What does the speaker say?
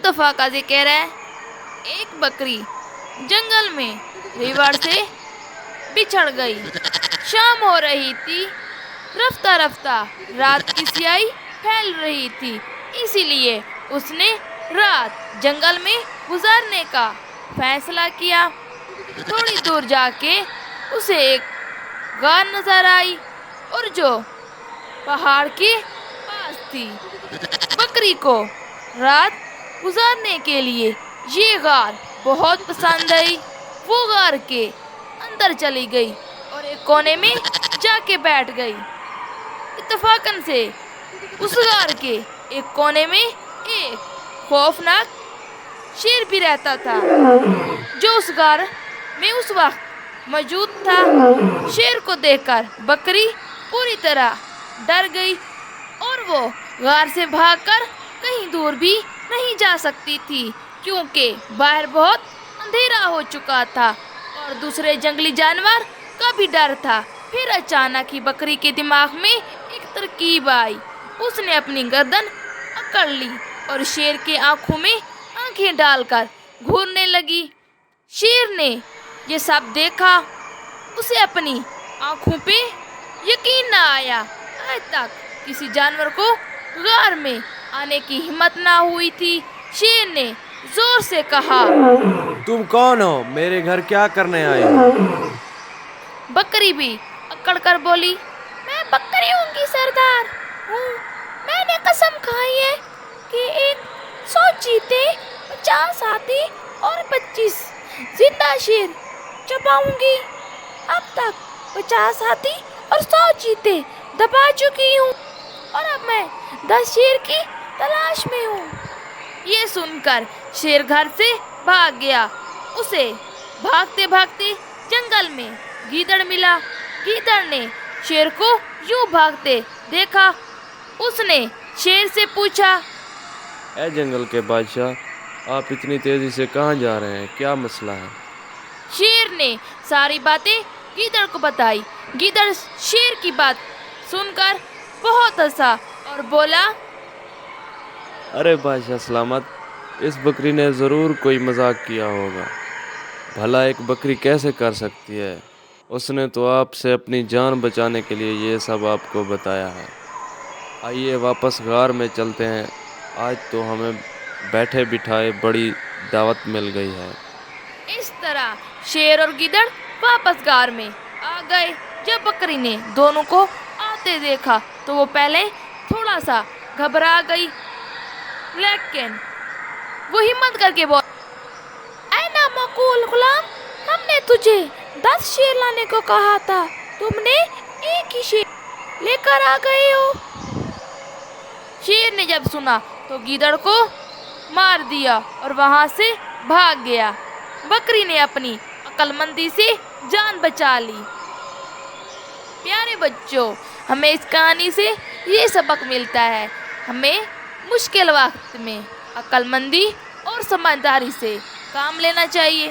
دفعہ کا ذکر ہے۔ ایک بکری جنگل میں ریوڑ سے بچھڑ گئی۔ شام ہو رہی تھی، رفتہ رفتہ رات کی سیاہی پھیل رہی تھی، اسی لیے اس نے رات جنگل میں گزارنے کا فیصلہ کیا۔ تھوڑی دور جا کے اسے ایک غار نظر آئی اور جو پہاڑ کے پاس تھی۔ بکری کو رات گزارنے کے لیے یہ غار بہت پسند آئی۔ وہ غار کے اندر چلی گئی اور ایک کونے میں جا کے بیٹھ گئی۔ اتفاقاً سے اس غار کے ایک کونے میں ایک خوفناک شیر بھی رہتا تھا جو اس غار میں اس وقت موجود تھا۔ شیر کو دیکھ کر بکری پوری طرح ڈر گئی اور وہ غار سے بھاگ کر کہیں دور بھی نہیں جا سکتی تھی، کیونکہ باہر بہت اندھیرا ہو چکا تھا اور دوسرے جنگلی جانور کا بھی ڈر تھا۔ پھر اچانک ہی بکری کے دماغ میں ایک ترکیب آئی۔ اس نے اپنی گردن اکڑ لی اور شیر کے آنکھوں میں آنکھیں ڈال کر گھورنے لگی۔ شیر نے یہ سب دیکھا، اسے اپنی آنکھوں پہ یقین نہ آیا۔ آج تک کسی جانور کو غار میں آنے کی ہمت نہ ہوئی تھی۔ شیر نے زور سے کہا، تم کون ہو؟ میرے گھر کیا کرنے آئے ہو؟ بکری بھی اکڑ کر بولی، میں بکریوں کی سردار ہوں۔ میں نے قسم کھائی ہے کہ 100 چیتے، 50 ہاتھی اور 25 زندہ شیر چباؤں گی۔ اب تک 50 ہاتھی اور 100 چیتے دبا چکی ہوں اور اب میں 10 شیر کی تلاش میں ہوں۔ یہ سن کر شیر گھر سے بھاگ گیا۔ اسے بھاگتے بھاگتے جنگل میں گیدڑ ملا۔ گیدڑ نے شیر کو یوں بھاگتے دیکھا۔ اس نے شیر سے پوچھا، اے جنگل کے بادشاہ، آپ اتنی تیزی سے کہاں جا رہے ہیں؟ کیا مسئلہ ہے؟ شیر نے ساری باتیں گیدڑ کو بتائی۔ گیدڑ شیر کی بات سن کر بہت ہنسا اور بولا، ارے بادشاہ سلامت، اس بکری نے ضرور کوئی مذاق کیا ہوگا۔ بھلا ایک بکری کیسے کر سکتی ہے؟ اس نے تو آپ سے اپنی جان بچانے کے لیے یہ سب آپ کو بتایا ہے۔ آئیے واپس غار میں چلتے ہیں، آج تو ہمیں بیٹھے بٹھائے بڑی دعوت مل گئی ہے۔ اس طرح شیر اور گیدڑ واپس غار میں آ گئے۔ جب بکری نے دونوں کو آتے دیکھا تو وہ پہلے تھوڑا سا گھبرا گئی، لیکن وہ ہمت کر کے بولی، اے نامعقول غلام، ہم نے تجھے 10 شیر لانے کو کہا تھا، تم نے ایک ہی شیر لے کر آ گئے ہو۔ شیر نے جب سنا تو گیدڑ کو مار دیا اور وہاں سے بھاگ گیا۔ بکری نے اپنی عقل مندی سے جان بچا لی۔ پیارے بچوں، ہمیں اس کہانی سے یہ سبق ملتا ہے، ہمیں مشکل وقت میں عقل مندی اور سمجھداری سے کام لینا چاہیے۔